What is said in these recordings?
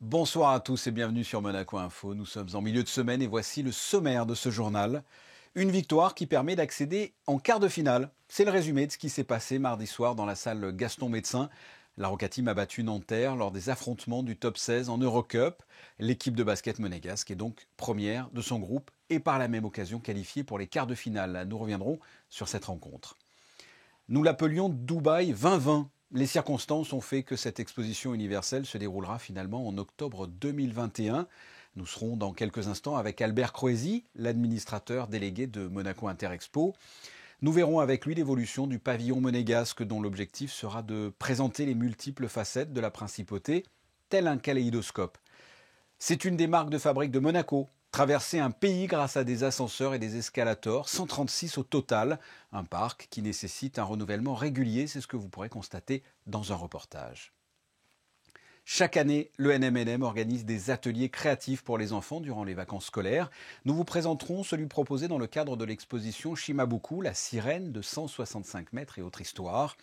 Bonsoir à tous et bienvenue sur Monaco Info. Nous sommes en milieu de semaine et voici le sommaire de ce journal. Une victoire qui permet d'accéder en quart de finale. C'est le résumé de ce qui s'est passé mardi soir dans la salle Gaston Médecin. La Roca Team a battu Nanterre lors des affrontements du top 16 en Eurocup. L'équipe de basket monégasque est donc première de son groupe et par la même occasion qualifiée pour les quarts de finale. Nous reviendrons sur cette rencontre. Nous l'appelions Dubaï 2020. Les circonstances ont fait que cette exposition universelle se déroulera finalement en octobre 2021. Nous serons dans quelques instants avec Albert Croesi, l'administrateur délégué de Monaco Interexpo. Nous verrons avec lui l'évolution du pavillon monégasque dont l'objectif sera de présenter les multiples facettes de la principauté, tel un kaléidoscope. C'est une des marques de fabrique de Monaco. Traverser un pays grâce à des ascenseurs et des escalators, 136 au total, un parc qui nécessite un renouvellement régulier, c'est ce que vous pourrez constater dans un reportage. Chaque année, le NMNM organise des ateliers créatifs pour les enfants durant les vacances scolaires. Nous vous présenterons celui proposé dans le cadre de l'exposition Shimabuku, la sirène de 165 mètres et autre histoire.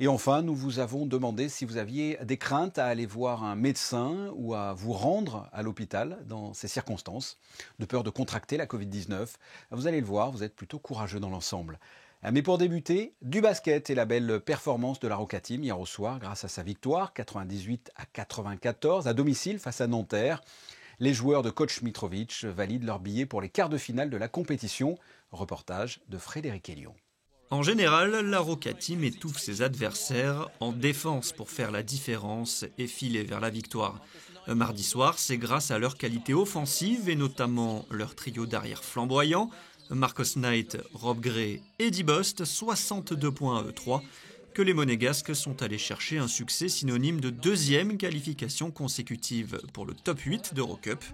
Et enfin, nous vous avons demandé si vous aviez des craintes à aller voir un médecin ou à vous rendre à l'hôpital dans ces circonstances, de peur de contracter la Covid-19. Vous allez le voir, vous êtes plutôt courageux dans l'ensemble. Mais pour débuter, du basket et la belle performance de la Roca Team hier au soir grâce à sa victoire 98-94 à domicile face à Nanterre. Les joueurs de coach Mitrovic valident leur billet pour les quarts de finale de la compétition. Reportage de Frédéric Elion. En général, la Roca Team étouffe ses adversaires en défense pour faire la différence et filer vers la victoire. Mardi soir, c'est grâce à leur qualité offensive et notamment leur trio d'arrière flamboyant, Marcos Knight, Rob Gray et Eddie Bost, 62 points à eux 3, que les Monégasques sont allés chercher un succès synonyme de deuxième qualification consécutive pour le top 8 d'Eurocup.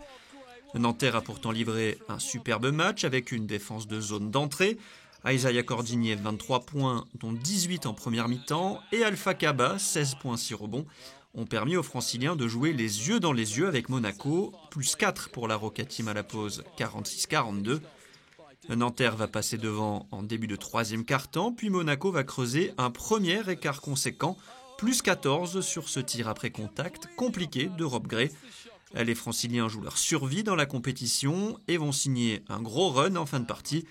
Nanterre a pourtant livré un superbe match avec une défense de zone d'entrée. Isaiah Cordigné, 23 points, dont 18 en première mi-temps, et Alpha Kaba, 16 points 6 rebonds, ont permis aux Franciliens de jouer les yeux dans les yeux avec Monaco, plus 4 pour la Roca Team à la pause, 46-42. Nanterre va passer devant en début de troisième quart-temps, puis Monaco va creuser un premier écart conséquent, plus 14 sur ce tir après contact compliqué de Rob Gray. Les Franciliens jouent leur survie dans la compétition et vont signer un gros run en fin de partie.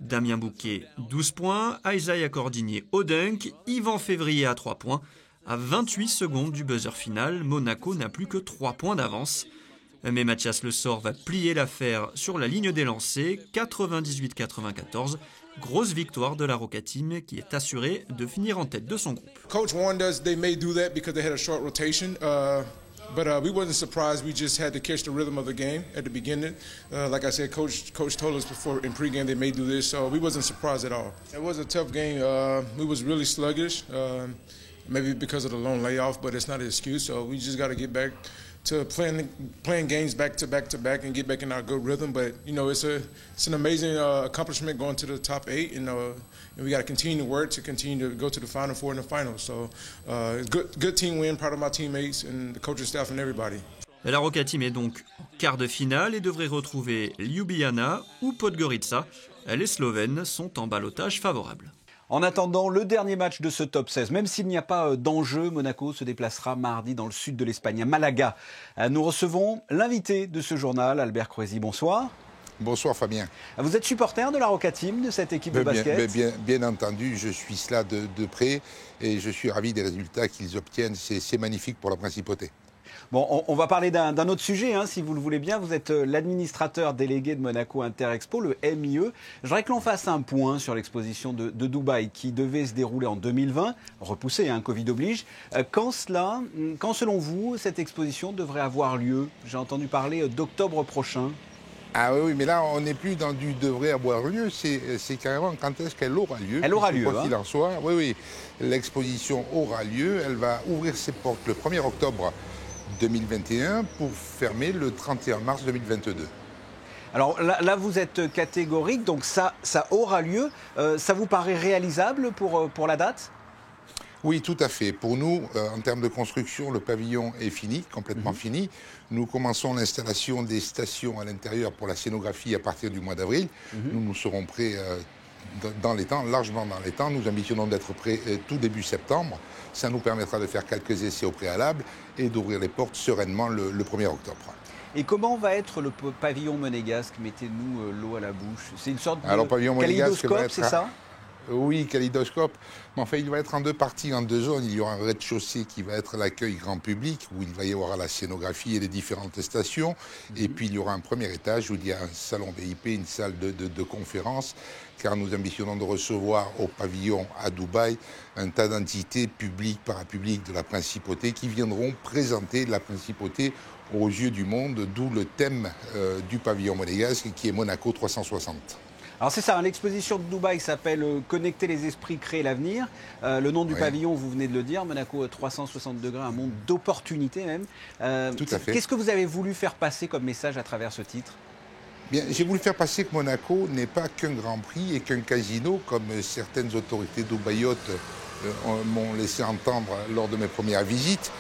Damien Bouquet, 12 points, Isaiah Cordigné au dunk, Yvan Février à 3 points. À 28 secondes du buzzer final, Monaco n'a plus que 3 points d'avance. Mais Mathias Le Sort va plier l'affaire sur la ligne des lancers, 98-94. Grosse victoire de la Roca Team qui est assurée de finir en tête de son groupe. Coach warned us they may do that because they had a short rotation. But we wasn't surprised. We just had to catch the rhythm of the game at the beginning. Like I said, Coach told us before in pregame they may do this, so we wasn't surprised at all. It was a tough game. We was really sluggish, maybe because of the long layoff, but it's not an excuse. So we just got to get back to playing games back to back and get back in our good rhythm. But you know, it's an amazing accomplishment going to the top 8, and we got to continue to work to continue to go to the Final Four and the finals. So good team win, proud of my teammates and the coaching staff and everybody. La Roca Team est donc en quart de finale et devrait retrouver Ljubljana ou Podgorica. Les Slovènes sont en ballottage favorable. En attendant le dernier match de ce top 16, même s'il n'y a pas d'enjeu, Monaco se déplacera mardi dans le sud de l'Espagne, à Malaga. Nous recevons l'invité de ce journal, Albert Croesi. Bonsoir. Bonsoir Fabien. Vous êtes supporter de la Roca Team, de cette équipe de basket ? Bien entendu, je suis cela de près et je suis ravi des résultats qu'ils obtiennent. C'est magnifique pour la principauté. Bon, on va parler d'un autre sujet, si vous le voulez bien. Vous êtes l'administrateur délégué de Monaco Interexpo, le MIE. Je voudrais que l'on fasse un point sur l'exposition de Dubaï qui devait se dérouler en 2020, repoussée, Covid oblige. Quand selon vous, cette exposition devrait avoir lieu ? J'ai entendu parler d'octobre prochain. Ah oui, mais là, on n'est plus dans du devrait avoir lieu, c'est carrément quand est-ce qu'elle aura lieu. Elle aura lieu. Quoi qu'il en soit, oui, l'exposition aura lieu. Elle va ouvrir ses portes le 1er octobre 2021 pour fermer le 31 mars 2022. Alors là, vous êtes catégorique, donc ça aura lieu. Ça vous paraît réalisable pour la date ? Oui, tout à fait. Pour nous, en termes de construction, le pavillon est fini, complètement fini. Nous commençons l'installation des stations à l'intérieur pour la scénographie à partir du mois d'avril. Nous serons prêts dans les temps, largement dans les temps. Nous ambitionnons d'être prêts tout début septembre. Ça nous permettra de faire quelques essais au préalable et d'ouvrir les portes sereinement le 1er octobre. Et comment va être le pavillon monégasque? Mettez-nous l'eau à la bouche. C'est une sorte Alors, pavillon de monégasque kaléidoscope, c'est ça? Oui, kaléidoscope. Mais en fait, il va être en deux parties, en deux zones. Il y aura un rez-de-chaussée qui va être l'accueil grand public, où il va y avoir la scénographie et les différentes stations. Et puis, il y aura un premier étage où il y a un salon VIP, une salle de conférence, car nous ambitionnons de recevoir au pavillon à Dubaï un tas d'entités publiques, parapubliques de la principauté qui viendront présenter la principauté aux yeux du monde, d'où le thème du pavillon monégasque qui est Monaco 360. Alors c'est ça, l'exposition de Dubaï s'appelle Connecter les esprits, créer l'avenir. Le nom du pavillon, vous venez de le dire, Monaco 360 degrés, un monde d'opportunités même. Tout à fait. Qu'est-ce que vous avez voulu faire passer comme message à travers ce titre? Bien, j'ai voulu faire passer que Monaco n'est pas qu'un Grand Prix et qu'un casino, comme certaines autorités dubaïotes m'ont laissé entendre lors de mes premières visites.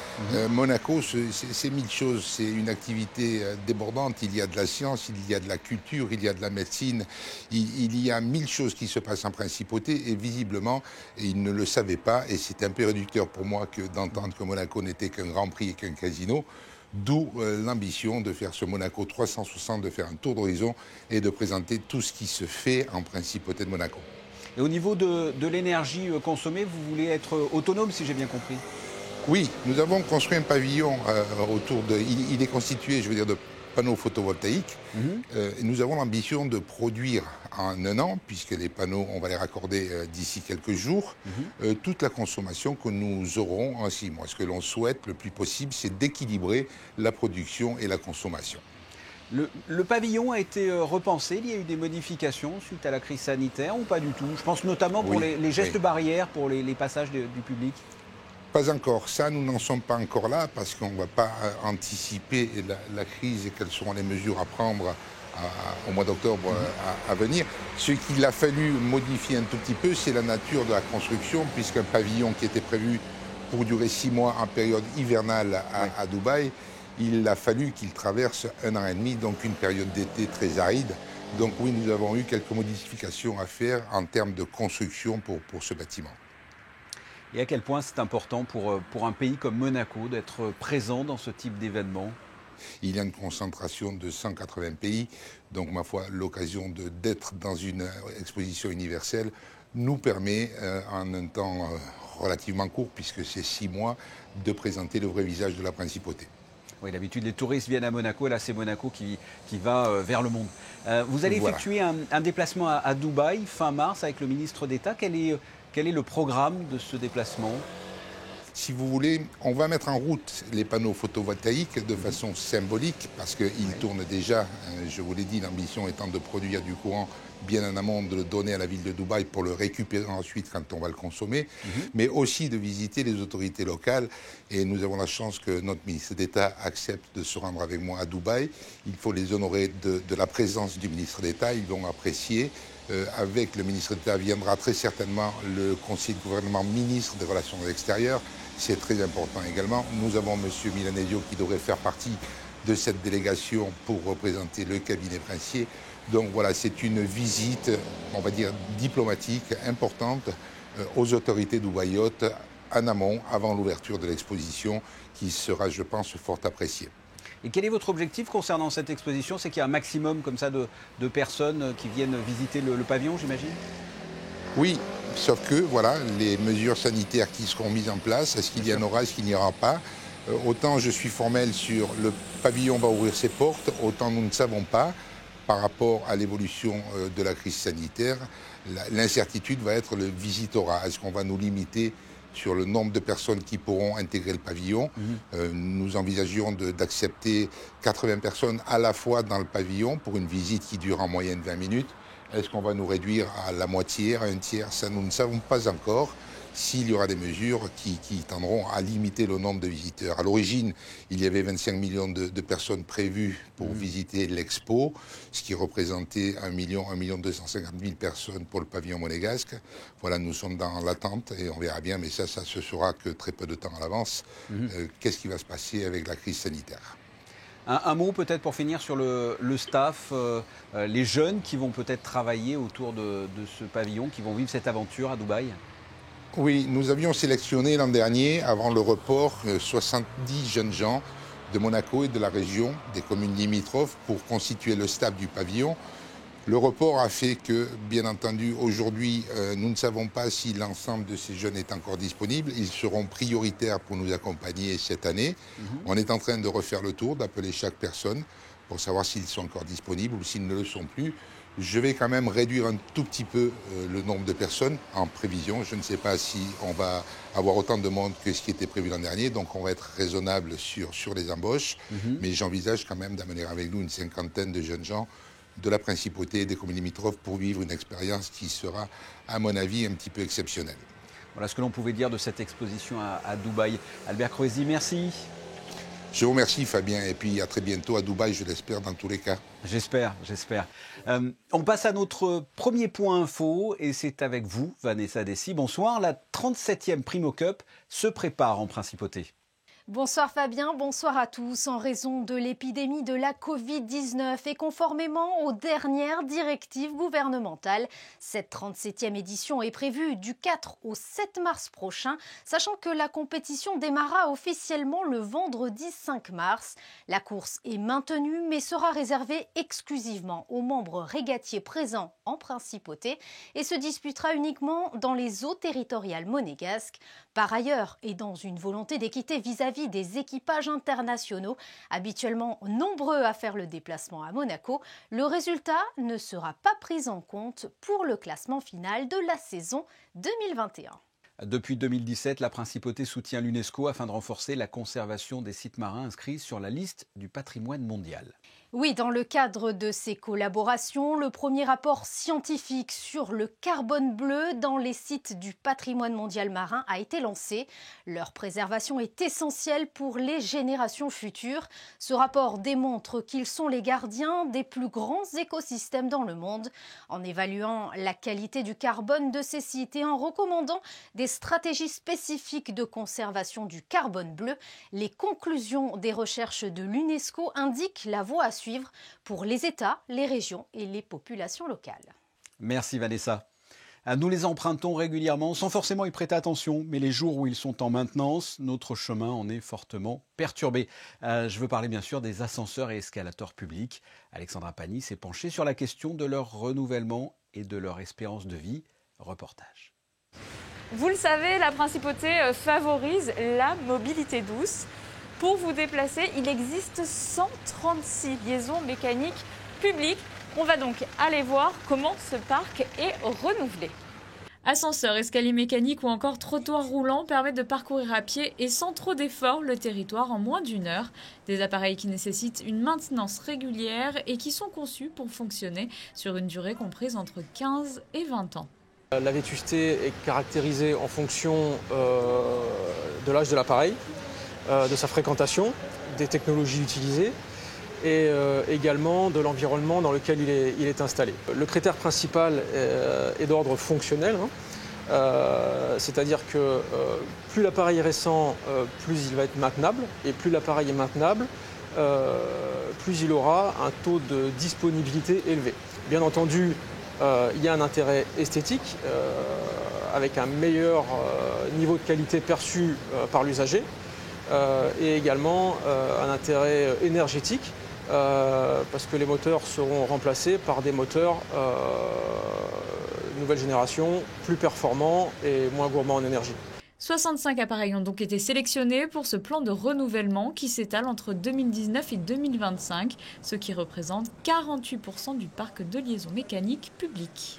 Monaco, c'est mille choses. C'est une activité débordante. Il y a de la science, il y a de la culture, il y a de la médecine. Il y a mille choses qui se passent en principauté et visiblement, ils ne le savaient pas. Et c'est un peu réducteur pour moi d'entendre que Monaco n'était qu'un Grand Prix et qu'un casino. D'où l'ambition de faire ce Monaco 360, de faire un tour d'horizon et de présenter tout ce qui se fait en principauté de Monaco. Et au niveau de l'énergie consommée, vous voulez être autonome, si j'ai bien compris? Oui, nous avons construit un pavillon autour de... Il est constitué, je veux dire, de panneaux photovoltaïques. Nous avons l'ambition de produire en un an, puisque les panneaux, on va les raccorder d'ici quelques jours, toute la consommation que nous aurons en 6 mois. Ce que l'on souhaite le plus possible, c'est d'équilibrer la production et la consommation. Le pavillon a été repensé, il y a eu des modifications suite à la crise sanitaire ou pas du tout? Je pense notamment pour les gestes barrières, pour les passages du public. Pas encore. Ça, nous n'en sommes pas encore là parce qu'on ne va pas anticiper la crise et quelles seront les mesures à prendre au mois d'octobre à venir. Ce qu'il a fallu modifier un tout petit peu, c'est la nature de la construction, puisqu'un pavillon qui était prévu pour durer 6 mois en période hivernale à Dubaï, il a fallu qu'il traverse 1 an et demi, donc une période d'été très aride. Donc oui, nous avons eu quelques modifications à faire en termes de construction pour ce bâtiment. Et à quel point c'est important pour un pays comme Monaco d'être présent dans ce type d'événement? Il y a une concentration de 180 pays, donc ma foi, l'occasion d'être dans une exposition universelle nous permet, en un temps relativement court, puisque c'est 6 mois, de présenter le vrai visage de la principauté. Oui, d'habitude, les touristes viennent à Monaco, et là, c'est Monaco qui va vers le monde. Vous allez effectuer un déplacement à Dubaï fin mars avec le ministre d'État. Quel est le programme de ce déplacement? Si vous voulez, on va mettre en route les panneaux photovoltaïques de façon symbolique parce qu'ils tournent déjà, je vous l'ai dit, l'ambition étant de produire du courant bien en amont, de le donner à la ville de Dubaï pour le récupérer ensuite quand on va le consommer, mais aussi de visiter les autorités locales. Et nous avons la chance que notre ministre d'État accepte de se rendre avec moi à Dubaï. Il faut les honorer de la présence du ministre d'État, ils vont apprécier. Avec le ministre d'État viendra très certainement le conseiller de gouvernement ministre des Relations extérieures. C'est très important également. Nous avons M. Milanesio qui devrait faire partie de cette délégation pour représenter le cabinet princier. Donc voilà, c'est une visite, on va dire, diplomatique importante aux autorités dubaïotes en amont, avant l'ouverture de l'exposition, qui sera, je pense, fort appréciée. Et quel est votre objectif concernant cette exposition? C'est qu'il y a un maximum comme ça de personnes qui viennent visiter le pavillon, j'imagine? Oui, sauf que, voilà, les mesures sanitaires qui seront mises en place, est-ce qu'il y en aura, est-ce qu'il n'y aura pas? Autant je suis formel sur le pavillon va ouvrir ses portes, autant nous ne savons pas, par rapport à l'évolution de la crise sanitaire, l'incertitude va être le visitorat. Est-ce qu'on va nous limiter sur le nombre de personnes qui pourront intégrer le pavillon? Nous envisagions d'accepter 80 personnes à la fois dans le pavillon pour une visite qui dure en moyenne 20 minutes. Est-ce qu'on va nous réduire à la moitié, à un tiers? Ça, nous ne savons pas encore. S'il y aura des mesures qui tendront à limiter le nombre de visiteurs. À l'origine, il y avait 25 millions de personnes prévues pour visiter l'Expo, ce qui représentait 1 250 000 personnes pour le pavillon monégasque. Voilà, nous sommes dans l'attente et on verra bien, mais ça se saura que très peu de temps à l'avance. Qu'est-ce qui va se passer avec la crise sanitaire? Un mot peut-être pour finir sur le staff, les jeunes qui vont peut-être travailler autour de ce pavillon, qui vont vivre cette aventure à Dubaï. Oui, nous avions sélectionné l'an dernier, avant le report, 70 jeunes gens de Monaco et de la région, des communes limitrophes, pour constituer le staff du pavillon. Le report a fait que, bien entendu, aujourd'hui, nous ne savons pas si l'ensemble de ces jeunes est encore disponible. Ils seront prioritaires pour nous accompagner cette année. On est en train de refaire le tour, d'appeler chaque personne pour savoir s'ils sont encore disponibles ou s'ils ne le sont plus. Je vais quand même réduire un tout petit peu le nombre de personnes en prévision. Je ne sais pas si on va avoir autant de monde que ce qui était prévu l'an dernier, donc on va être raisonnable sur les embauches. Mais j'envisage quand même d'amener avec nous une cinquantaine de jeunes gens de la principauté et des communes limitrophes pour vivre une expérience qui sera, à mon avis, un petit peu exceptionnelle. Voilà ce que l'on pouvait dire de cette exposition à Dubaï. Albert Croesi, merci. Je vous remercie Fabien et puis à très bientôt à Dubaï, je l'espère dans tous les cas. J'espère. On passe à notre premier point info et c'est avec vous, Vanessa Dessy. Bonsoir, la 37e Primo Cup se prépare en Principauté. Bonsoir Fabien, bonsoir à tous. En raison de l'épidémie de la Covid-19 et conformément aux dernières directives gouvernementales, cette 37e édition est prévue du 4 au 7 mars prochain, sachant que la compétition démarra officiellement le vendredi 5 mars. La course est maintenue mais sera réservée exclusivement aux membres régatiers présents en Principauté et se disputera uniquement dans les eaux territoriales monégasques. Par ailleurs, et dans une volonté d'équité vis-à-vis des équipages internationaux, habituellement nombreux à faire le déplacement à Monaco, le résultat ne sera pas pris en compte pour le classement final de la saison 2021. Depuis 2017, la Principauté soutient l'UNESCO afin de renforcer la conservation des sites marins inscrits sur la liste du patrimoine mondial. Oui, dans le cadre de ces collaborations, le premier rapport scientifique sur le carbone bleu dans les sites du patrimoine mondial marin a été lancé. Leur préservation est essentielle pour les générations futures. Ce rapport démontre qu'ils sont les gardiens des plus grands écosystèmes dans le monde. En évaluant la qualité du carbone de ces sites et en recommandant des stratégies spécifiques de conservation du carbone bleu, les conclusions des recherches de l'UNESCO indiquent la voie à suivre pour les États, les régions et les populations locales. Merci Vanessa. Nous les empruntons régulièrement sans forcément y prêter attention, mais les jours où ils sont en maintenance, notre chemin en est fortement perturbé. Je veux parler bien sûr des ascenseurs et escalators publics. Alexandra Pani s'est penchée sur la question de leur renouvellement et de leur espérance de vie. Reportage. Vous le savez, la Principauté favorise la mobilité douce. Pour vous déplacer, il existe 136 liaisons mécaniques publiques. On va donc aller voir comment ce parc est renouvelé. Ascenseurs, escaliers mécaniques ou encore trottoirs roulants permettent de parcourir à pied et sans trop d'efforts le territoire en moins d'1 heure. Des appareils qui nécessitent une maintenance régulière et qui sont conçus pour fonctionner sur une durée comprise entre 15 et 20 ans. La vétusté est caractérisée en fonction de l'âge de l'appareil, de sa fréquentation, des technologies utilisées et également de l'environnement dans lequel il est installé. Le critère principal est d'ordre fonctionnel, c'est-à-dire que plus l'appareil est récent, plus il va être maintenable, et plus l'appareil est maintenable, plus il aura un taux de disponibilité élevé. Bien entendu, il y a un intérêt esthétique avec un meilleur niveau de qualité perçu par l'usager. Et également un intérêt énergétique parce que les moteurs seront remplacés par des moteurs nouvelle génération, plus performants et moins gourmands en énergie. 65 appareils ont donc été sélectionnés pour ce plan de renouvellement qui s'étale entre 2019 et 2025, ce qui représente 48% du parc de liaison mécanique public.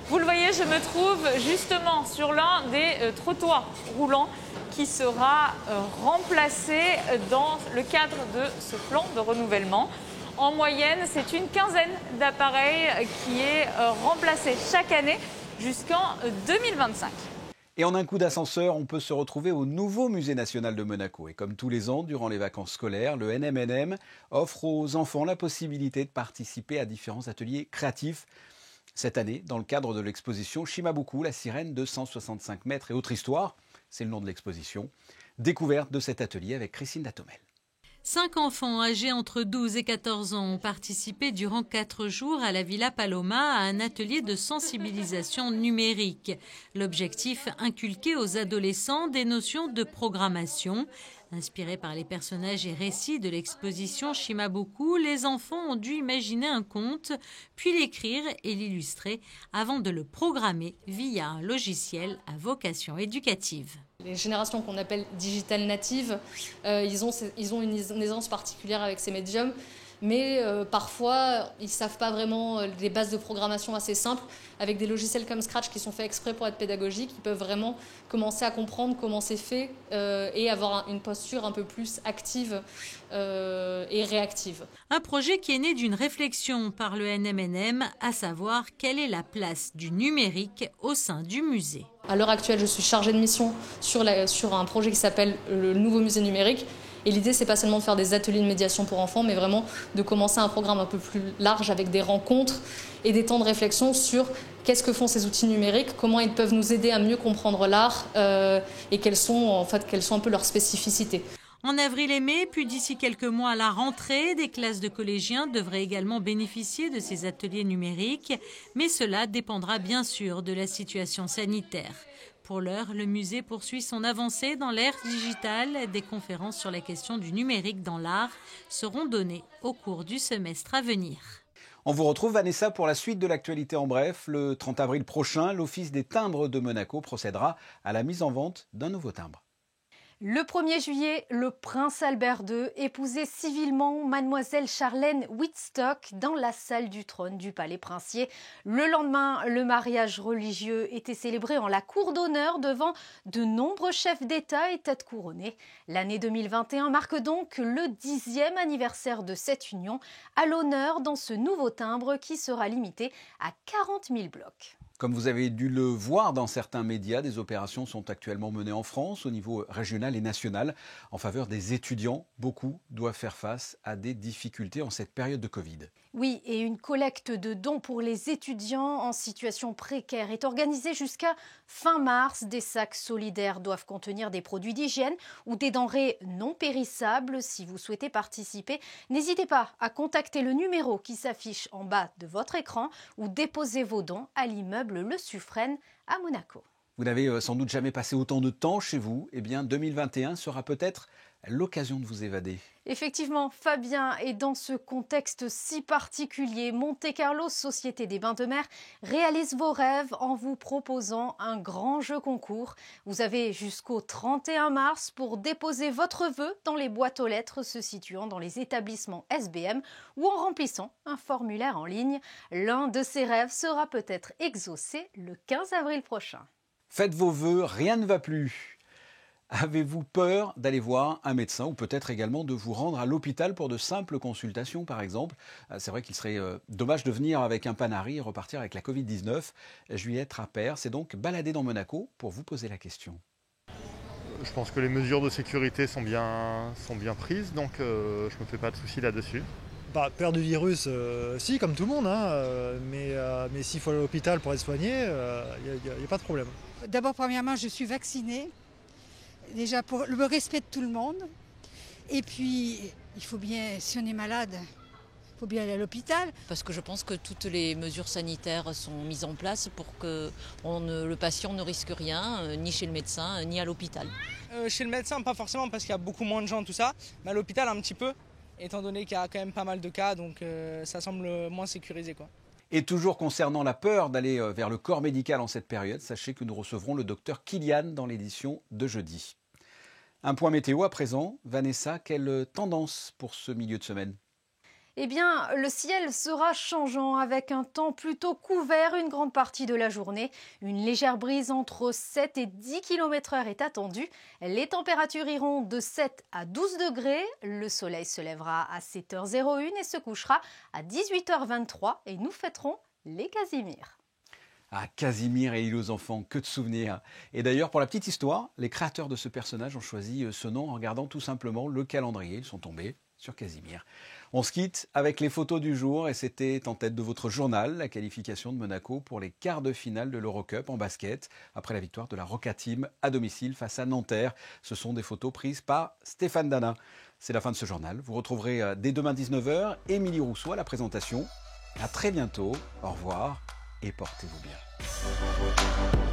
Vous le voyez, je me trouve justement sur l'un des trottoirs roulants qui sera remplacé dans le cadre de ce plan de renouvellement. En moyenne, c'est une quinzaine d'appareils qui est remplacé chaque année jusqu'en 2025. Et en un coup d'ascenseur, on peut se retrouver au nouveau Musée national de Monaco. Et comme tous les ans, durant les vacances scolaires, le NMNM offre aux enfants la possibilité de participer à différents ateliers créatifs. Cette année, dans le cadre de l'exposition Shimabuku, la sirène de 165 mètres et autre histoire, c'est le nom de l'exposition, découverte de cet atelier avec Christine Datomel. 5 enfants âgés entre 12 et 14 ans ont participé durant 4 jours à la Villa Paloma à un atelier de sensibilisation numérique. L'objectif, inculquer aux adolescents des notions de programmation. Inspirés par les personnages et récits de l'exposition Shimabuku, les enfants ont dû imaginer un conte, puis l'écrire et l'illustrer avant de le programmer via un logiciel à vocation éducative. Les générations qu'on appelle digital natives, ils ont une aisance particulière avec ces médiums, mais parfois ils ne savent pas vraiment des bases de programmation assez simples. Avec des logiciels comme Scratch qui sont faits exprès pour être pédagogiques, ils peuvent vraiment commencer à comprendre comment c'est fait et avoir une posture un peu plus active et réactive. Un projet qui est né d'une réflexion par le NMNM, à savoir quelle est la place du numérique au sein du musée. À l'heure actuelle, je suis chargée de mission sur un projet qui s'appelle le Nouveau Musée Numérique. Et l'idée, c'est pas seulement de faire des ateliers de médiation pour enfants, mais vraiment de commencer un programme un peu plus large avec des rencontres et des temps de réflexion sur qu'est-ce que font ces outils numériques, comment ils peuvent nous aider à mieux comprendre l'art et quelles sont un peu leurs spécificités. En avril et mai, puis d'ici quelques mois à la rentrée, des classes de collégiens devraient également bénéficier de ces ateliers numériques, mais cela dépendra bien sûr de la situation sanitaire. Pour l'heure, le musée poursuit son avancée dans l'ère digitale. Des conférences sur la question du numérique dans l'art seront données au cours du semestre à venir. On vous retrouve, Vanessa, pour la suite de l'actualité en bref. Le 30 avril prochain, l'Office des timbres de Monaco procédera à la mise en vente d'un nouveau timbre. Le 1er juillet, le prince Albert II épousait civilement mademoiselle Charlène Wittstock dans la salle du trône du palais princier. Le lendemain, le mariage religieux était célébré en la cour d'honneur devant de nombreux chefs d'État et têtes couronnées. L'année 2021 marque donc le 10e anniversaire de cette union, à l'honneur dans ce nouveau timbre qui sera limité à 40 000 blocs. Comme vous avez dû le voir dans certains médias, des opérations sont actuellement menées en France au niveau régional et national en faveur des étudiants. Beaucoup doivent faire face à des difficultés en cette période de Covid. Oui, et une collecte de dons pour les étudiants en situation précaire est organisée jusqu'à fin mars. Des sacs solidaires doivent contenir des produits d'hygiène ou des denrées non périssables. Si vous souhaitez participer, n'hésitez pas à contacter le numéro qui s'affiche en bas de votre écran ou déposer vos dons à l'immeuble Le Suffren à Monaco. Vous n'avez sans doute jamais passé autant de temps chez vous. Eh bien, 2021 sera peut-être l'occasion de vous évader. Effectivement, Fabien, et dans ce contexte si particulier, Monte-Carlo, Société des Bains de Mer, réalise vos rêves en vous proposant un grand jeu concours. Vous avez jusqu'au 31 mars pour déposer votre vœu dans les boîtes aux lettres se situant dans les établissements SBM ou en remplissant un formulaire en ligne. L'un de ces rêves sera peut-être exaucé le 15 avril prochain. Faites vos vœux, rien ne va plus. Avez-vous peur d'aller voir un médecin ou peut-être également de vous rendre à l'hôpital pour de simples consultations par exemple? C'est vrai qu'il serait dommage de venir avec un panari et repartir avec la Covid-19. Juliette Rappert s'est donc baladée dans Monaco pour vous poser la question. Je pense que les mesures de sécurité sont bien prises, donc je ne me fais pas de soucis là-dessus. Peur du virus, si, comme tout le monde, mais s'il faut aller à l'hôpital pour être soigné, il n'y a pas de problème. D'abord, premièrement, je suis vaccinée, déjà pour le respect de tout le monde. Et puis, il faut bien, si on est malade, il faut bien aller à l'hôpital. Parce que je pense que toutes les mesures sanitaires sont mises en place pour que le patient ne risque rien, ni chez le médecin, ni à l'hôpital. Chez le médecin, pas forcément, parce qu'il y a beaucoup moins de gens, tout ça, mais à l'hôpital, un petit peu, étant donné qu'il y a quand même pas mal de cas, donc ça semble moins sécurisé, quoi. Et toujours concernant la peur d'aller vers le corps médical en cette période, sachez que nous recevrons le docteur Kylian dans l'édition de jeudi. Un point météo à présent. Vanessa, quelle tendance pour ce milieu de semaine ? Eh bien, le ciel sera changeant avec un temps plutôt couvert une grande partie de la journée. Une légère brise entre 7 et 10 km/h est attendue. Les températures iront de 7 à 12 degrés. Le soleil se lèvera à 7h01 et se couchera à 18h23 et nous fêterons les Casimir. Ah, Casimir et Île aux enfants, que de souvenirs. Et d'ailleurs, pour la petite histoire, les créateurs de ce personnage ont choisi ce nom en regardant tout simplement le calendrier. Ils sont tombés sur Casimir. On se quitte avec les photos du jour et c'était en tête de votre journal la qualification de Monaco pour les quarts de finale de l'Eurocup en basket après la victoire de la Roca Team à domicile face à Nanterre. Ce sont des photos prises par Stéphane Dana. c'est la fin de ce journal. Vous retrouverez dès demain 19h Émilie Rousseau à la présentation. À très bientôt, au revoir et portez-vous bien.